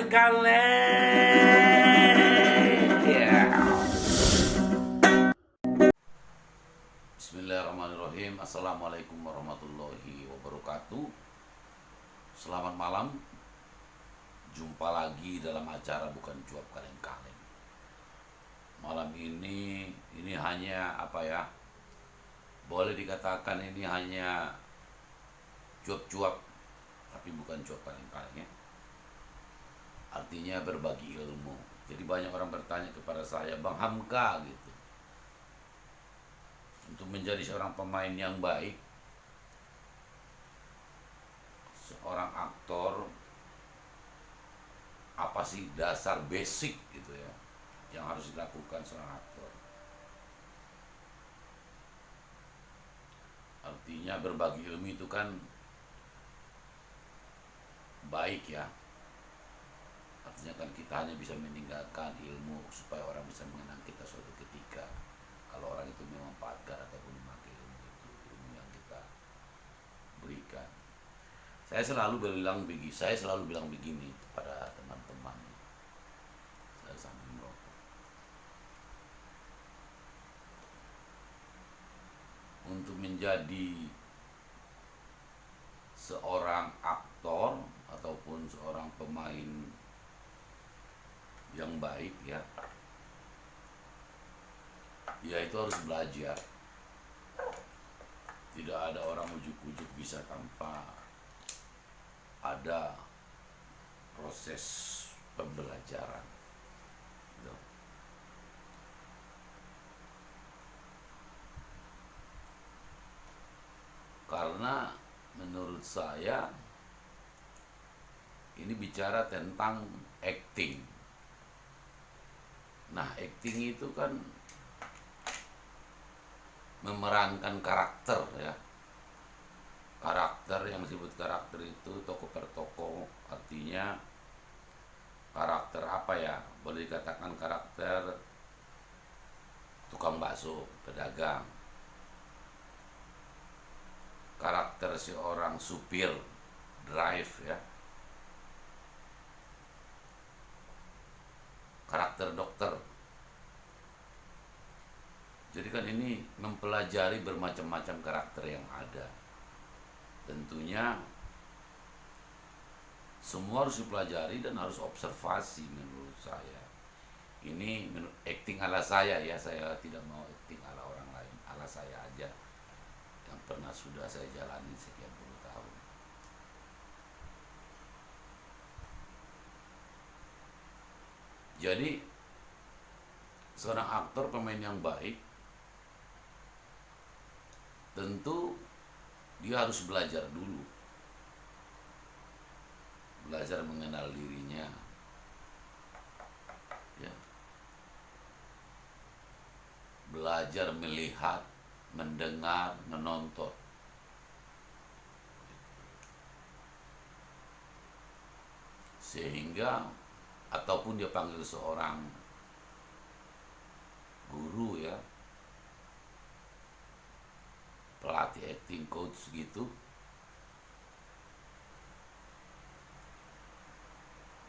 kaleng. Bismillahirrahmanirrahim. Assalamualaikum warahmatullahi wabarakatuh. Selamat malam. Jumpa lagi dalam acara Bukan Cuap Kaleng-Kaleng. Malam ini hanya boleh dikatakan ini hanya cuap-cuap, tapi bukan cuap kaleng-kaleng ya. Artinya berbagi ilmu. Jadi banyak orang bertanya kepada saya, Bang Hamka gitu, untuk menjadi seorang pemain yang baik, seorang aktor, apa sih dasar basic gitu ya yang harus dilakukan seorang aktor? Artinya berbagi ilmu itu kan baik ya. Artinya kan kita hanya bisa meninggalkan ilmu supaya orang bisa mengenang kita suatu ketika. Kalau orang itu memanfaatkan ataupun memakai ilmu itu, ilmu yang kita berikan. Saya selalu bilang begini kepada teman-teman. Saya sambil merokok. Untuk menjadi seorang aktor ataupun seorang pemain yang baik ya itu harus belajar. Tidak ada orang ujuk-ujuk bisa tanpa ada proses pembelajaran gitu. Karena menurut saya ini bicara tentang acting. Nah, acting itu kan memerankan karakter ya. Karakter, yang disebut karakter itu tokoh per tokoh, artinya karakter apa ya? Boleh dikatakan karakter tukang bakso, pedagang. Karakter seorang supir, drive ya. Karakter dokter. Jadi kan ini mempelajari bermacam-macam karakter yang ada. Tentunya semua harus dipelajari dan harus observasi menurut saya. Ini acting ala saya ya, saya tidak mau acting ala orang lain, ala saya aja yang pernah sudah saya jalani sekian puluh tahun. Jadi seorang aktor, pemain yang baik, tentu dia harus belajar dulu. Belajar mengenal dirinya. Ya. Belajar melihat, mendengar, menonton. Sehingga ataupun dia panggil seorang guru ya, pelatih acting coach gitu,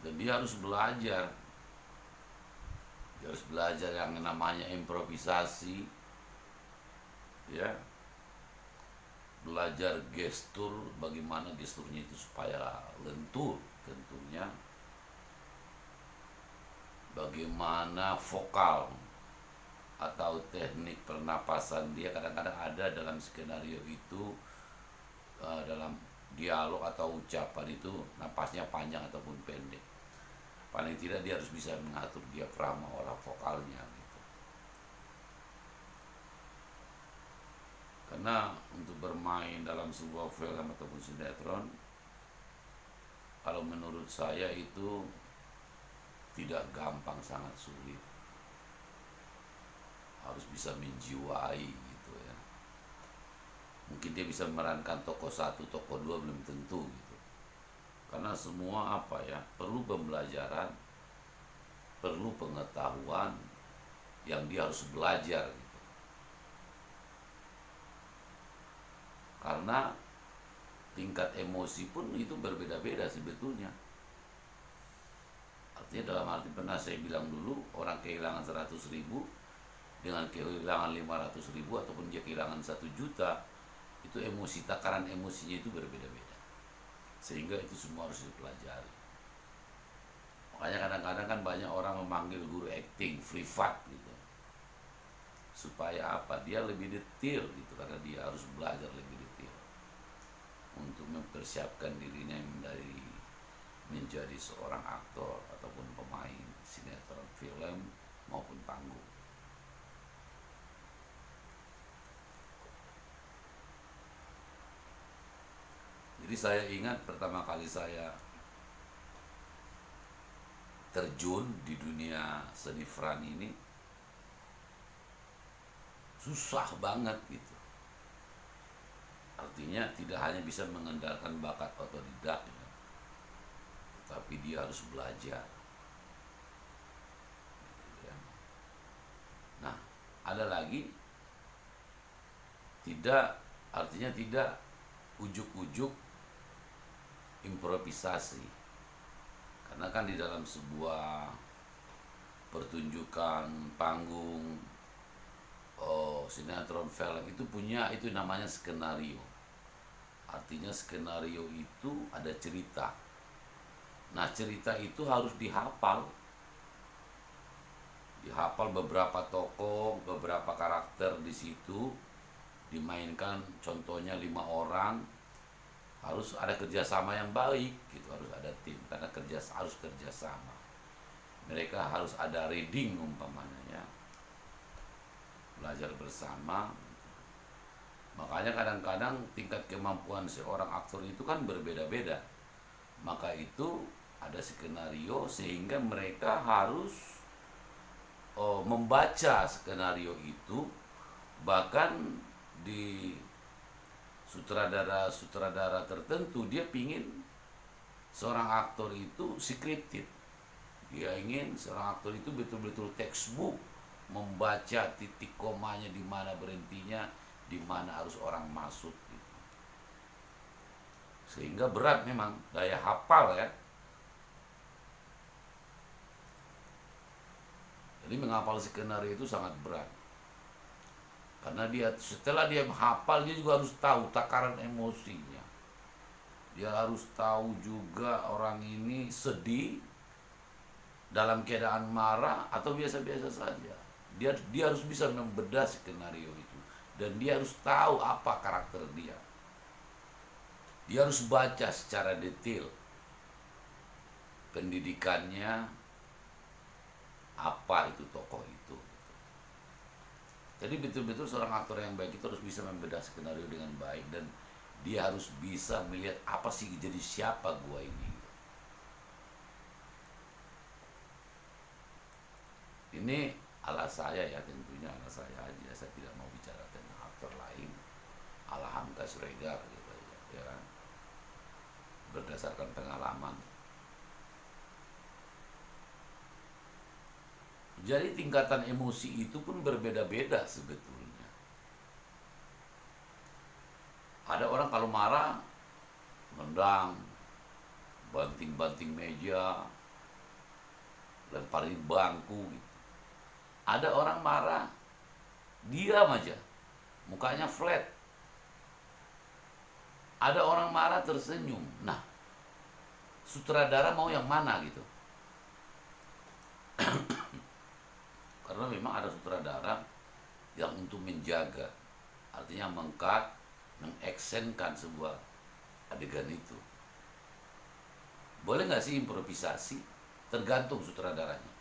dan dia harus belajar yang namanya improvisasi ya, belajar gestur, bagaimana gesturnya itu supaya lentur tentunya, bagaimana vokal atau teknik pernapasan dia. Kadang-kadang ada dalam skenario itu, dalam dialog atau ucapan itu napasnya panjang ataupun pendek. Paling tidak dia harus bisa mengatur diafragma olah vokalnya gitu. Karena untuk bermain dalam sebuah film ataupun sinetron, kalau menurut saya itu tidak gampang, sangat sulit. Harus bisa menjiwai gitu ya. Mungkin dia bisa memerankan tokoh satu, tokoh dua, belum tentu gitu. Karena semua perlu pembelajaran, perlu pengetahuan yang dia harus belajar gitu. Karena tingkat emosi pun itu berbeda-beda sebetulnya. Artinya dalam arti pernah saya bilang dulu, orang kehilangan 100.000 dengan kehilangan 500.000 ataupun dia kehilangan 1 juta, itu emosi, takaran emosinya itu berbeda-beda. Sehingga itu semua harus dipelajari. Makanya kadang-kadang kan banyak orang memanggil guru acting privat gitu. Supaya apa? Dia lebih detail gitu, karena dia harus belajar lebih detail untuk mempersiapkan dirinya menjadi seorang aktor ataupun pemain sinetron, film maupun panggung. Jadi saya ingat pertama kali saya terjun di dunia seni peran ini, susah banget gitu. Artinya tidak hanya bisa mengandalkan bakat otodidak, tapi dia harus belajar. Nah, ada lagi, artinya tidak ujuk-ujuk improvisasi. Karena kan di dalam sebuah pertunjukan panggung, sinetron, film itu punya itu namanya skenario. Artinya skenario itu ada cerita. Nah, cerita itu harus dihafal beberapa tokoh, beberapa karakter di situ dimainkan, contohnya 5 orang, harus ada kerjasama yang baik gitu, harus ada tim, karena harus kerjasama. Mereka harus ada reading umpamanya ya, belajar bersama. Makanya kadang-kadang tingkat kemampuan seorang aktor itu kan berbeda-beda. Maka itu ada skenario, sehingga mereka harus membaca skenario itu. Bahkan di sutradara tertentu, dia pingin seorang aktor itu scripted. Dia ingin seorang aktor itu betul-betul textbook, membaca titik komanya, di mana berhentinya, di mana harus orang masuk gitu. Sehingga berat memang daya hafal ya. Jadi menghafal skenario itu sangat berat. Karena setelah dia menghafal, dia juga harus tahu takaran emosinya. Dia harus tahu juga orang ini sedih, dalam keadaan marah, atau biasa-biasa saja. Dia harus bisa membedah skenario itu. Dan dia harus tahu apa karakter dia. Dia harus baca secara detail pendidikannya, apa itu tokoh itu. Jadi betul-betul seorang aktor yang baik itu harus bisa membedah skenario dengan baik, dan dia harus bisa melihat apa sih, jadi siapa gua ini. Ini ala saya ya, tentunya ala saya aja. Saya tidak mau bicara tentang aktor lain, ala Hamka Suregar gitu ya kan? Berdasarkan pengalaman. Jadi tingkatan emosi itu pun berbeda-beda sebetulnya. Ada orang kalau marah, nendang, banting-banting meja, lemparin bangku gitu. Ada orang marah, diam aja, mukanya flat. Ada orang marah tersenyum. Nah, sutradara mau yang mana gitu? Karena memang ada sutradara yang untuk menjaga, artinya mengeksenkan sebuah adegan itu. Boleh nggak sih improvisasi? Tergantung sutradaranya.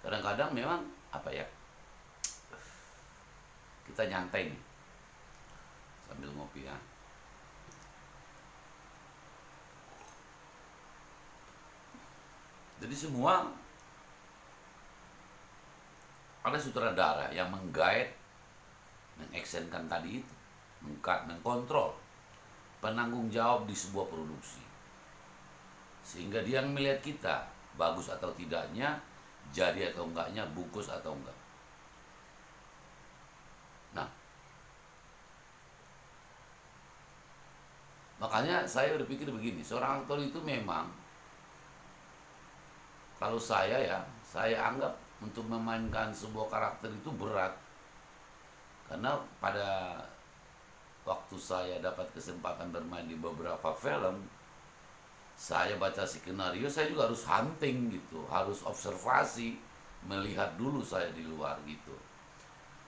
Kadang-kadang memang apa ya, kita nyantai nih sambil ngopi ya. Jadi semua ada sutradara yang menggait, mengeksenkan tadi itu, mengkontrol penanggung jawab di sebuah produksi, sehingga dia yang melihat kita bagus atau tidaknya, jadi atau enggaknya, bungkus atau enggak. Nah, Makanya saya berpikir begini, seorang aktor itu memang, kalau saya anggap untuk memainkan sebuah karakter itu berat. Karena pada waktu saya dapat kesempatan bermain di beberapa film, saya baca skenario, saya juga harus hunting gitu, harus observasi, melihat dulu saya di luar gitu.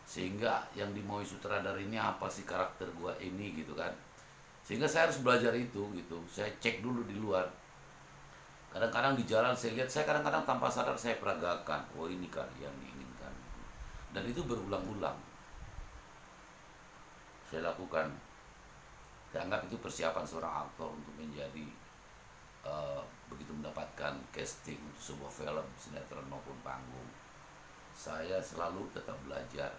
Sehingga yang dimaui sutradara ini apa sih karakter gua ini gitu kan. Sehingga saya harus belajar itu gitu. Saya cek dulu di luar. Kadang-kadang di jalan saya lihat, saya kadang-kadang tanpa sadar saya peragakan, oh ini kali yang diinginkan. Dan itu berulang-ulang saya lakukan. Saya anggap itu persiapan seorang aktor untuk menjadi begitu mendapatkan casting untuk sebuah film, sinetron maupun panggung. Saya selalu tetap belajar.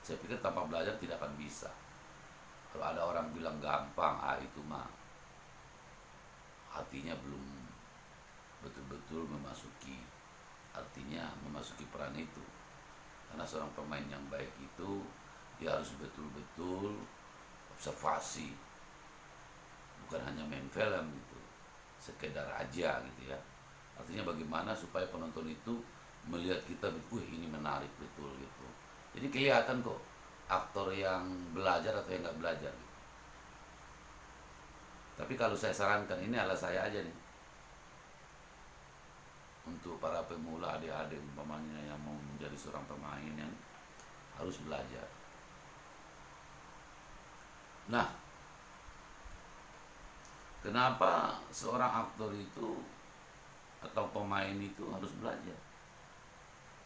Saya pikir tanpa belajar tidak akan bisa. Kalau ada orang bilang gampang, itu mah hatinya belum betul-betul memasuki peran itu. Karena seorang pemain yang baik itu dia harus betul-betul observasi, bukan hanya main film gitu, sekedar aja gitu ya. Artinya bagaimana supaya penonton itu melihat kita, ini menarik betul gitu. Jadi kelihatan kok aktor yang belajar atau yang nggak belajar gitu. Tapi kalau saya sarankan, ini adalah saya aja nih, untuk para pemula, adik-adik umpamanya yang mau menjadi seorang pemain yang harus belajar. Nah, kenapa seorang aktor itu atau pemain itu harus belajar?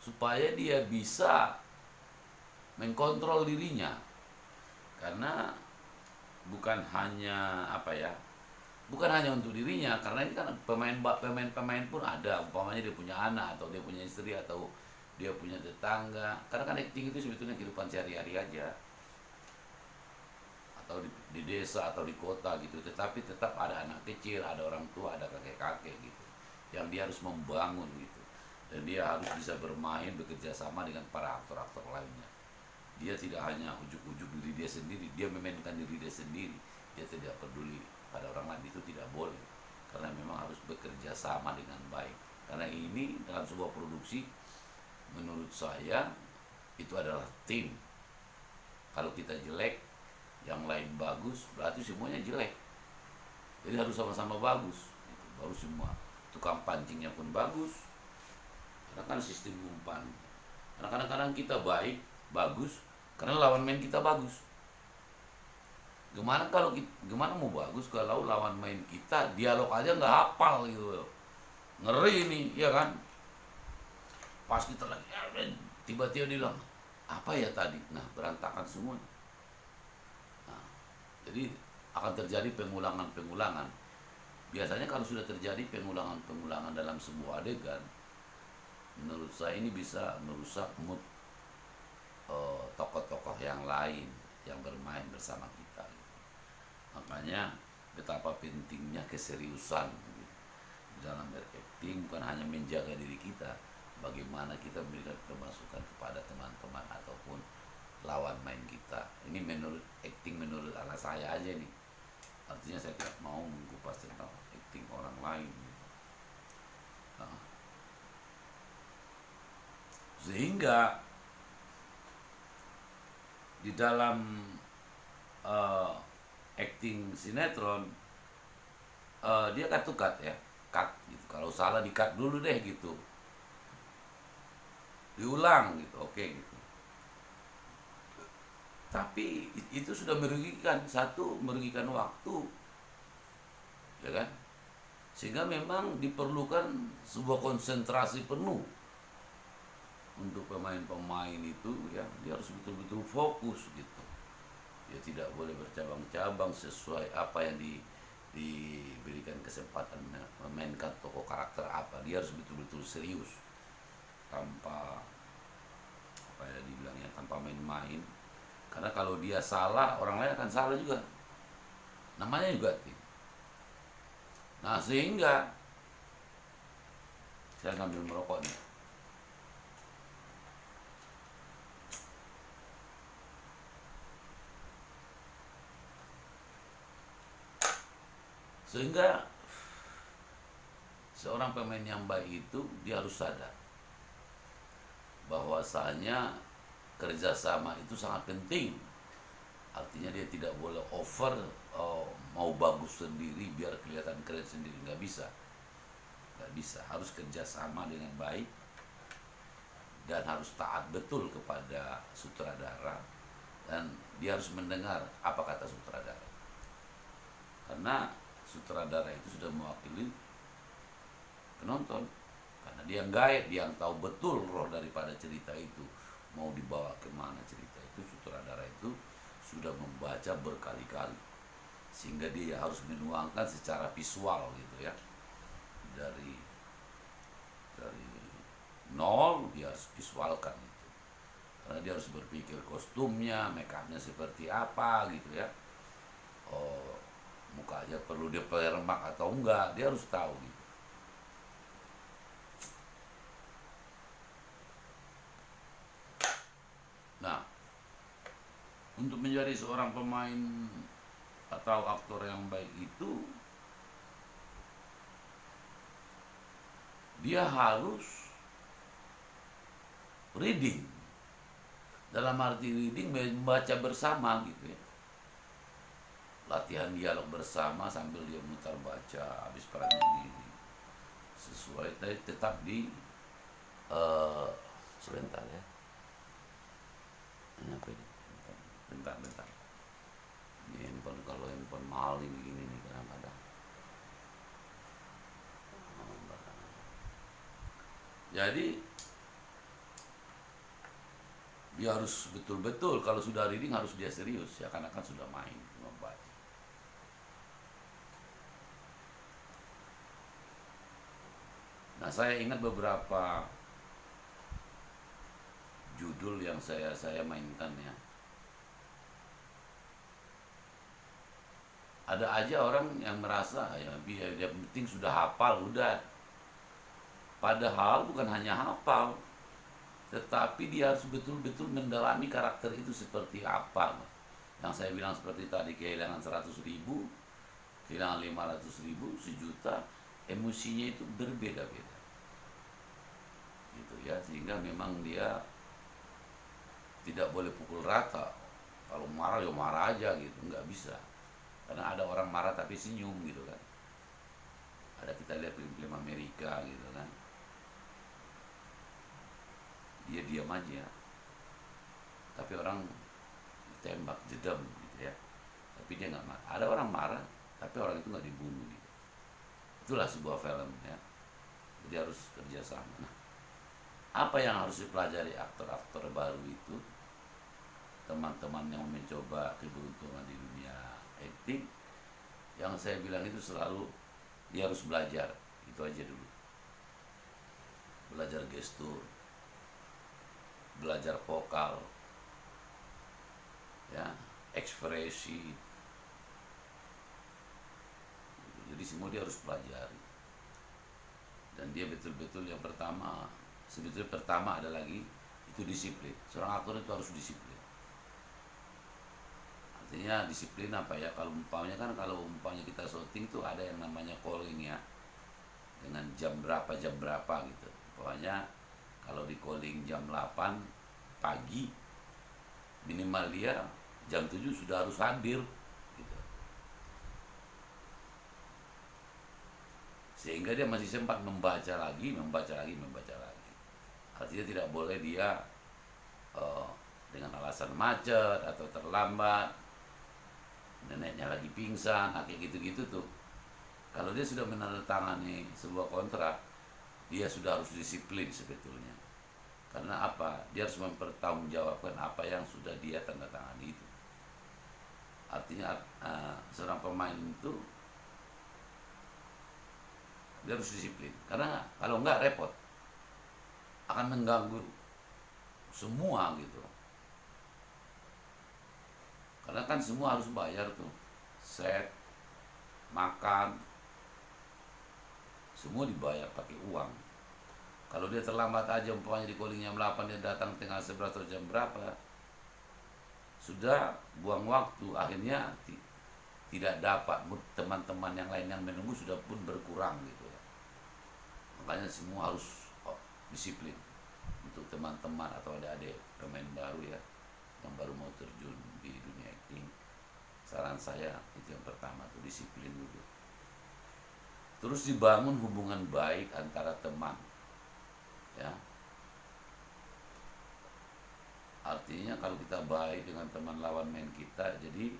Supaya dia bisa mengkontrol dirinya. Karena bukan hanya bukan hanya untuk dirinya, karena ini kan pemain pun ada, umpamanya dia punya anak atau dia punya istri atau dia punya tetangga. Karena kan acting itu sebetulnya kehidupan sehari-hari aja, atau di desa atau di kota gitu. Tetapi tetap ada anak kecil, ada orang tua, ada kakek-kakek gitu, yang dia harus membangun gitu. Dan dia harus bisa bermain, bekerja sama dengan para aktor-aktor lainnya. Dia tidak hanya ujuk-ujuk diri dia sendiri, dia memainkan diri dia sendiri. Dia tidak peduli pada orang lain, itu tidak boleh. Karena memang harus bekerja sama dengan baik. Karena ini dalam sebuah produksi, menurut saya itu adalah tim. Kalau kita jelek, yang lain bagus, berarti semuanya jelek. Jadi harus sama-sama bagus gitu, baru semua. Tukang pancingnya pun bagus, karena kan sistem umpan. Karena kadang-kadang kita bagus karena lawan main kita bagus. Gimana mau bagus kalau lawan main kita dialog aja nggak hafal gitu, ngeri nih ya kan. Pas kita lagi tiba-tiba dia bilang apa ya tadi, nah berantakan semua. Nah, jadi akan terjadi pengulangan. Biasanya kalau sudah terjadi pengulangan dalam sebuah adegan, menurut saya ini bisa merusak mood tokoh-tokoh yang lain yang bermain bersama kita. Makanya betapa pentingnya keseriusan gitu. Dalam berakting bukan hanya menjaga diri kita, bagaimana kita memberikan pemasukan kepada teman-teman ataupun lawan main kita. Ini menurut ala saya aja nih. Artinya saya tidak mau mengupas tentang acting orang lain gitu. Nah, sehingga di dalam acting sinetron, dia cut to cut ya, cut gitu. Kalau salah di cut dulu deh gitu, diulang gitu, oke gitu. Tapi itu sudah merugikan waktu, ya kan? Sehingga memang diperlukan sebuah konsentrasi penuh untuk pemain-pemain itu ya, dia harus betul-betul fokus gitu. Dia tidak boleh bercabang-cabang sesuai apa yang diberikan kesempatan memainkan tokoh karakter apa. Dia harus betul-betul serius, tanpa dibilangnya tanpa main-main. Karena kalau dia salah, orang lain akan salah juga. Namanya juga tim. Nah, sehingga saya sambil merokok nih. Sehingga seorang pemain yang baik itu dia harus sadar bahwasanya kerjasama itu sangat penting. Artinya dia tidak boleh over, mau bagus sendiri biar kelihatan keren sendiri, nggak bisa. Nggak bisa, harus kerjasama dengan baik dan harus taat betul kepada sutradara, dan dia harus mendengar apa kata sutradara, karena sutradara itu sudah mewakili penonton, karena dia yang guide, dia yang tahu betul roh daripada cerita itu mau dibawa kemana. Cerita itu sutradara itu sudah membaca berkali-kali, sehingga dia harus menuangkan secara visual gitu ya, dari nol dia harus visualkan itu, karena dia harus berpikir kostumnya, make upnya seperti apa gitu ya, oh mukanya perlu dia permak atau enggak, dia harus tahu gitu. Nah, untuk menjadi seorang pemain atau aktor yang baik itu, dia harus reading. Dalam arti reading, membaca bersama gitu ya. Latihan dialog bersama sambil dia mutar baca habis perannya ini. Sesuai, tetap di sebentar ya. Ini apa ini? Bentar. Ini handphone, kalau handphone mahal ini begini nih kadang-kadang. Jadi dia harus betul-betul, kalau sudah reading harus dia serius, ya karena kan sudah main membaca. Nah, saya ingat beberapa judul yang saya mainkan ya. Ada aja orang yang merasa ya dia penting sudah hafal udah. Padahal bukan hanya hafal, tetapi dia harus betul-betul mendalami karakter itu seperti apa. Yang saya bilang seperti tadi, kehilangan 100.000, kehilangan 500.000, 1 juta, emosinya itu berbeda-beda gitu ya, sehingga memang dia tidak boleh pukul rata. Kalau marah ya marah aja gitu, nggak bisa, karena ada orang marah tapi senyum gitu kan. Ada, kita lihat film-film Amerika gitu kan, dia diam aja tapi orang ditembak jedam gitu ya, tapi dia nggak marah. Ada orang marah tapi orang itu nggak dibunuh gitu. Itulah sebuah film ya. Jadi harus kerjasama. Nah, apa yang harus dipelajari aktor-aktor baru itu, teman-teman yang mencoba keberuntungan di dunia acting, yang saya bilang itu selalu dia harus belajar itu aja dulu. Belajar gestur, belajar vokal ya, ekspresi. Jadi semua dia harus pelajari, dan dia betul-betul yang pertama, sebetulnya pertama ada lagi itu disiplin. Seorang aktor itu harus disiplin. Artinya disiplin apa ya, kalau umpamanya kita syuting tuh ada yang namanya calling ya, dengan jam berapa gitu. Pokoknya kalau di calling jam 8 pagi, minimal dia jam 7 sudah harus hadir gitu. Sehingga dia masih sempat membaca lagi. Artinya tidak boleh dia dengan alasan macet atau terlambat, neneknya lagi pingsan, kayak gitu-gitu tuh. Kalau dia sudah menandatangani sebuah kontrak, dia sudah harus disiplin sebetulnya. Karena apa? Dia harus mempertanggungjawabkan apa yang sudah dia tandatangani itu. Artinya seorang pemain itu dia harus disiplin. Karena kalau enggak repot, akan mengganggu semua gitu. Karena kan semua harus bayar tuh, set, makan, semua dibayar pakai uang. Kalau dia terlambat aja, umpamanya di calling jam 8, dia datang tengah 11 atau jam berapa, sudah buang waktu, akhirnya tidak dapat, teman-teman yang lain yang menunggu sudah pun berkurang gitu ya. Makanya semua harus disiplin. Untuk teman-teman atau adik-adik pemain baru ya, yang baru mau terjun di dunia acting, saran saya itu yang pertama tuh disiplin dulu. Terus dibangun hubungan baik antara teman, ya. Artinya kalau kita baik dengan teman lawan main kita, jadi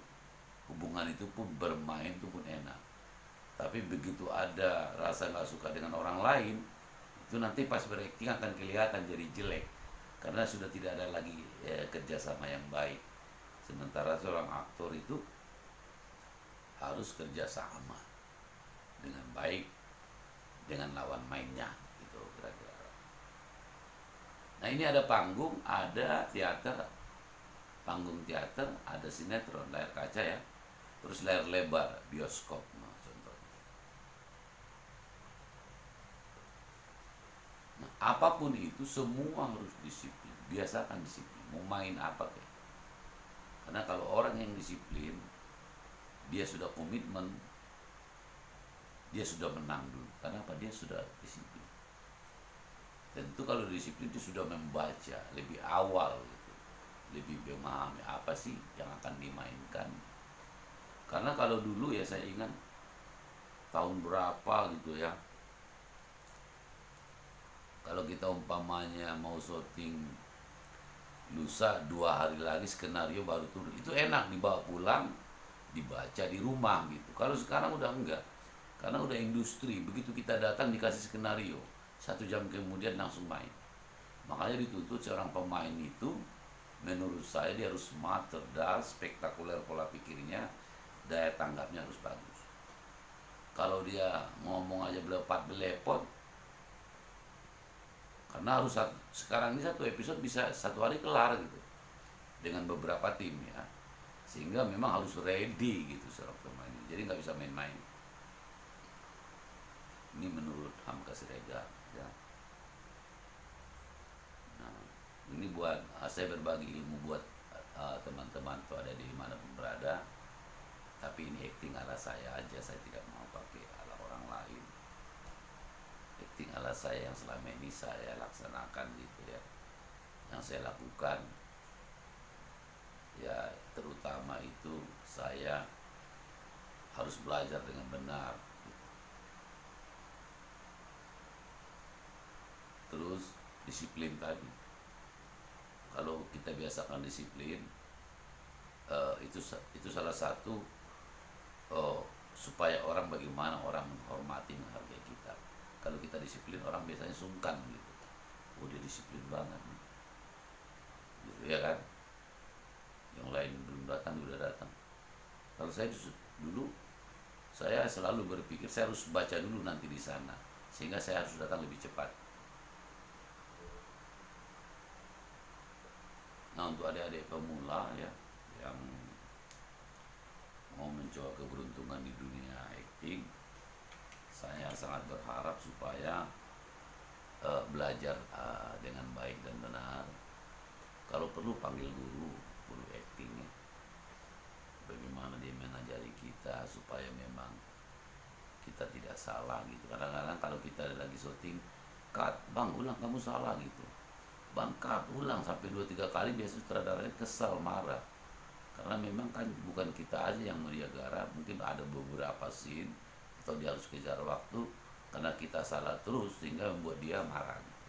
hubungan itu pun bermain itu pun enak. Tapi begitu ada rasa nggak suka dengan orang lain, itu nanti pas berakting akan kelihatan jadi jelek karena sudah tidak ada lagi kerjasama yang baik. Sementara seorang aktor itu harus kerjasama dengan baik dengan lawan mainnya gitu kira-kira. Nah ini ada panggung, ada teater, panggung teater, ada sinetron layar kaca ya, terus layar lebar bioskop. Nah, apapun itu semua harus disiplin. Biasakan disiplin. Mau main apa kayak. Karena kalau orang yang disiplin, dia sudah komitmen, dia sudah menang dulu. Karena apa? Dia sudah disiplin. Tentu kalau disiplin dia sudah membaca lebih awal gitu. Lebih memahami apa sih yang akan dimainkan. Karena kalau dulu ya saya ingat tahun berapa gitu ya, kalau kita umpamanya mau syuting lusa 2 hari lagi skenario baru turun, itu enak dibawa pulang dibaca di rumah gitu. Kalau sekarang udah enggak, karena udah industri, begitu kita datang dikasih skenario 1 jam kemudian langsung main. Makanya dituntut seorang pemain itu menurut saya dia harus smart, cerdas, spektakuler pola pikirnya, daya tanggapnya harus bagus. Kalau dia ngomong aja belepot, karena harus sekarang ini 1 episode bisa 1 hari kelar gitu dengan beberapa tim ya, sehingga memang harus ready gitu seorang pemain. Jadi nggak bisa main-main. Ini menurut Hamka Siregar ya. Nah, ini buat saya berbagi ilmu buat teman-teman tuh ada di mana pun berada. Tapi ini acting ala saya aja, saya tidak mau pakai ala orang lain. Acting ala saya yang selama ini saya laksanakan gitu ya, yang saya lakukan ya, terutama itu saya harus belajar dengan benar gitu. Terus disiplin tadi, kalau kita biasakan disiplin, itu salah satu supaya orang, bagaimana orang menghormati, menghargai kita. Kalau kita disiplin, orang biasanya sungkan gitu. Oh dia disiplin banget gitu ya kan. Yang lain belum datang udah datang. Kalau saya dulu, saya selalu berpikir saya harus baca dulu nanti di sana, sehingga saya harus datang lebih cepat. Nah untuk adik-adik pemula ya, yang mau mencoba keberuntungan di dunia acting, saya sangat berharap supaya belajar dengan baik dan benar. Kalau perlu panggil guru acting ya. Bagaimana dia mengajari kita supaya memang kita tidak salah gitu. Kadang-kadang kalau kita lagi syuting, cut, bang ulang kamu salah gitu. Bang cut, ulang sampai 2-3 kali, biasanya sutradaranya kesal, marah. Karena memang kan bukan kita aja yang melihat garap, mungkin ada beberapa scene atau dia harus kejar waktu karena kita salah terus sehingga membuat dia marah gitu.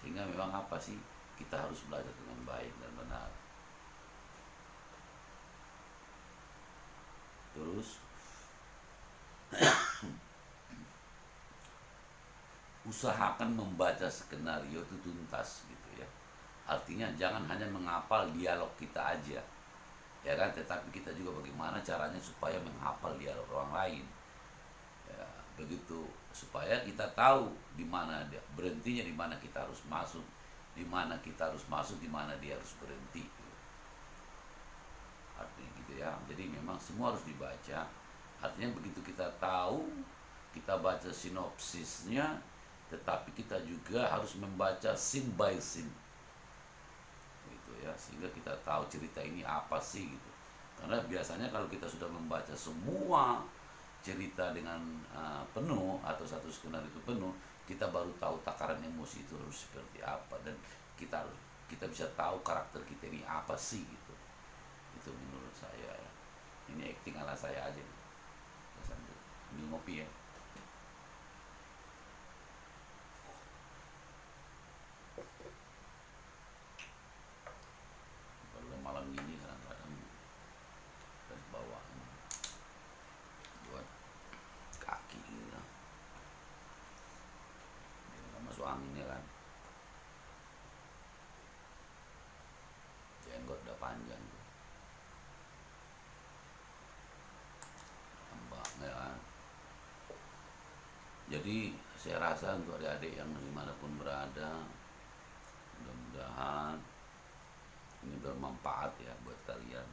Sehingga memang apa sih, kita harus belajar dengan baik dan benar. Terus usahakan membaca skenario itu tuntas gitu ya. Artinya jangan hanya menghafal dialog kita aja, ya kan, tetapi kita juga bagaimana caranya supaya menghafal dialog orang lain ya, begitu, supaya kita tahu di mana dia berhentinya, di mana kita harus masuk, di mana kita harus masuk, di mana dia harus berhenti gitu. Artinya gitu ya. Jadi memang semua harus dibaca. Artinya begitu kita tahu, kita baca sinopsisnya, tetapi kita juga harus membaca scene by scene gitu ya, sehingga kita tahu cerita ini apa sih gitu. Karena biasanya kalau kita sudah membaca semua cerita dengan penuh atau satu skenario itu penuh, kita baru tahu takaran emosi itu harus seperti apa, dan kita bisa tahu karakter kita ini apa sih gitu. Itu menurut saya ya. Ini acting ala saya aja nih. Saya sambil ngopi ya. Kalau malam gini kadang-kadang harus bawa buat kaki gitu, biar nggak masuk anginnya kan. Jenggot udah panjang tuh, tambahnya kan. Jadi saya rasa untuk adik-adik yang dimanapun berada, mudah-mudahan ini bermanfaat ya buat kalian,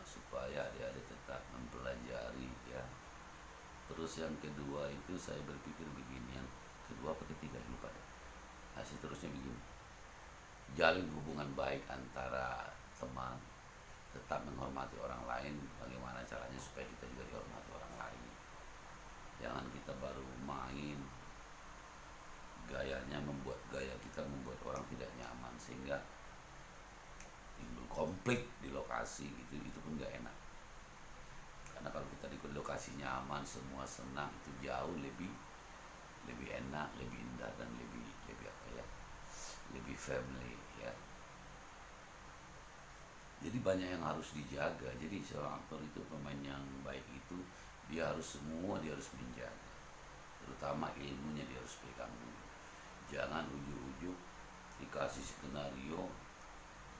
supaya adik-adik tetap mempelajari ya. Terus yang kedua itu saya berpikir begini, yang kedua apa ketiga lupa deh. Seterusnya begini, jalin hubungan baik antara teman, tetap menghormati orang lain. Bagaimana caranya supaya kita juga dihormati orang lain. Jangan kita baru main, gaya kita membuat orang tidak nyaman sehingga timbul konflik di lokasi gitu, itu pun gak enak. Karena kalau kita di lokasi nyaman, semua senang, itu jauh lebih enak, lebih indah, dan lebih apa ya, lebih family ya. Jadi banyak yang harus dijaga. Jadi seorang aktor itu, pemain yang baik itu, dia harus menjaga, terutama ilmunya dia harus pegang dulu. Jangan ujuk-ujuk dikasih skenario,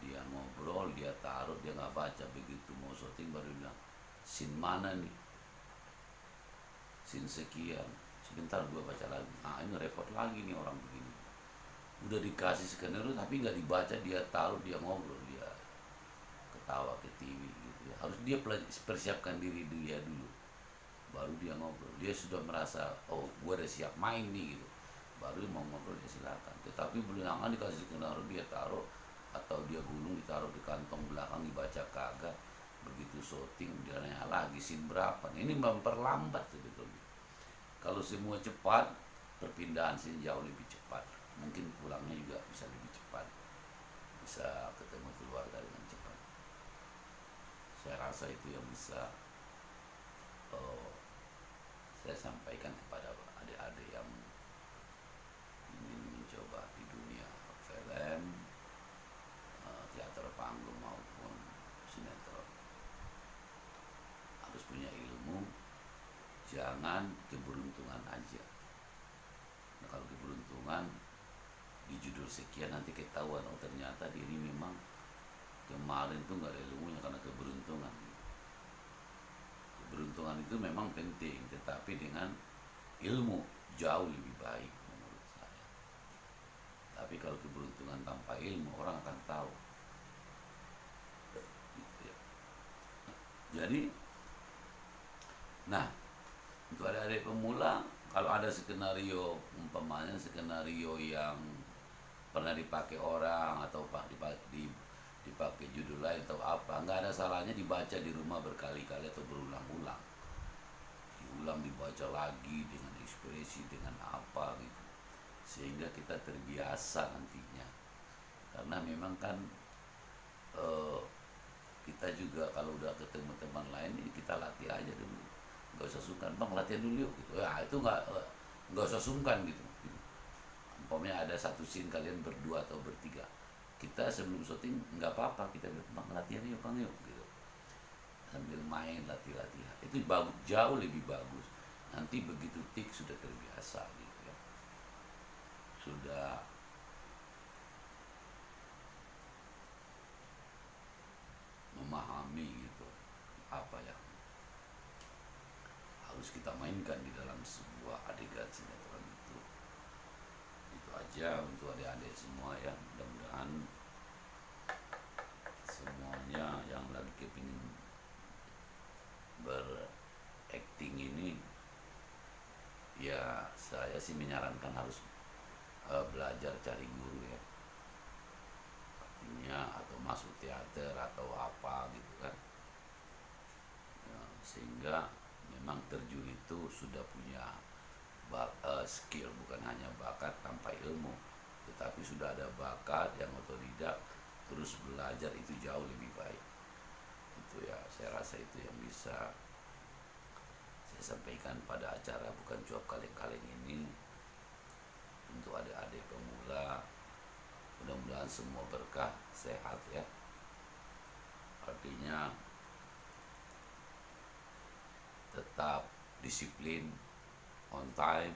dia ngobrol, dia taruh, dia nggak baca, begitu mau syuting baru bilang scene mana nih, scene sekian, sebentar gua baca lagi. Nah ini repot lagi nih orang begini, udah dikasih skenario tapi nggak dibaca, dia taruh, dia ngobrol, dia ketawa ke TV gitu ya. Harus dia persiapkan diri dia dulu, baru dia ngobrol. Dia sudah merasa, oh gua udah siap main nih gitu, baru mau ngobrol, ya silakan. Tetapi belakangan dikasih skenario, dia taruh, atau dia gulung ditaruh di kantong belakang, dibaca kagak. Begitu syuting dia nanya lagi scene berapa. Ini memperlambat sebetulnya. Kalau semua cepat, perpindahan scene jauh lebih cepat, mungkin pulangnya juga bisa lebih cepat, bisa ketemu keluarga dengan cepat. Saya rasa itu yang bisa saya sampaikan kepada adik-adik yang ingin mencoba di dunia film, teater panggung maupun sinetron. Harus punya ilmu, jangan keberuntungan aja. Nah, kalau keberuntungan di judul sekian nanti ketahuan, oh ternyata diri memang kemarin tuh nggak ada ilmunya karena keberuntungan. Keberuntungan itu memang penting, tetapi dengan ilmu jauh lebih baik menurut saya. Tapi kalau keberuntungan tanpa ilmu, orang akan tahu. Gitu ya. Jadi, nah, untuk adik-adik pemula, kalau ada skenario, umpamanya skenario yang pernah dipakai orang atau dipakai judul lain atau apa, nggak ada salahnya dibaca di rumah berkali-kali atau berulang-ulang, dibaca lagi dengan ekspresi, dengan apa gitu, sehingga kita terbiasa nantinya. Karena memang kan kita juga kalau udah ketemu teman lain ini, kita latih aja dulu, nggak usah sungkan, bang latihan dulu yuk gitu ya. Itu nggak usah sungkan gitu. Umpamanya ada satu scene kalian berdua atau bertiga, kita sebelum syuting nggak apa-apa, kita bilang bang latihan yuk bang yuk gitu, sambil main latihan. Itu bagus, jauh lebih bagus. Nanti begitu tik sudah terbiasa gitu ya, sudah memahami gitu apa yang harus kita mainkan di dalam sebuah adegan sinetron itu. Itu aja untuk adik-adik semua ya. Mudah-mudahan semuanya yang lagi kepingin berakting ini, ya saya sih menyarankan harus belajar cari guru ya. ya, atau masuk teater atau apa gitu kan. Ya, sehingga memang terjun itu sudah punya skill, bukan hanya bakat tanpa ilmu, tetapi sudah ada bakat yang otodidak, terus belajar itu jauh lebih baik. Itu ya, saya rasa itu yang bisa saya sampaikan pada acara Bukan Cuap Kaleng-Kaleng ini untuk adik-adik pemula. Mudah-mudahan semua berkah, sehat ya. Artinya tetap disiplin, on time,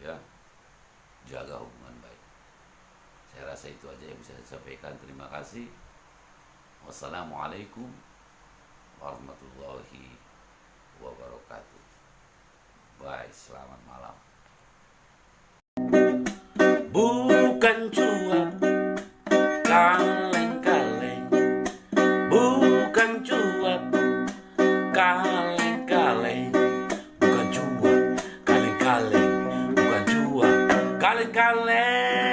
ya, jaga hubungan baik. Saya rasa itu aja yang bisa saya sampaikan. Terima kasih. Wassalamualaikum warahmatullahi wabarakatuh. Bye, selamat malam. Bukan cuap kaleng-kaleng, bukan cuap kaleng-kaleng, bukan cuap kaleng-kaleng, bukan cuap kaleng-kaleng.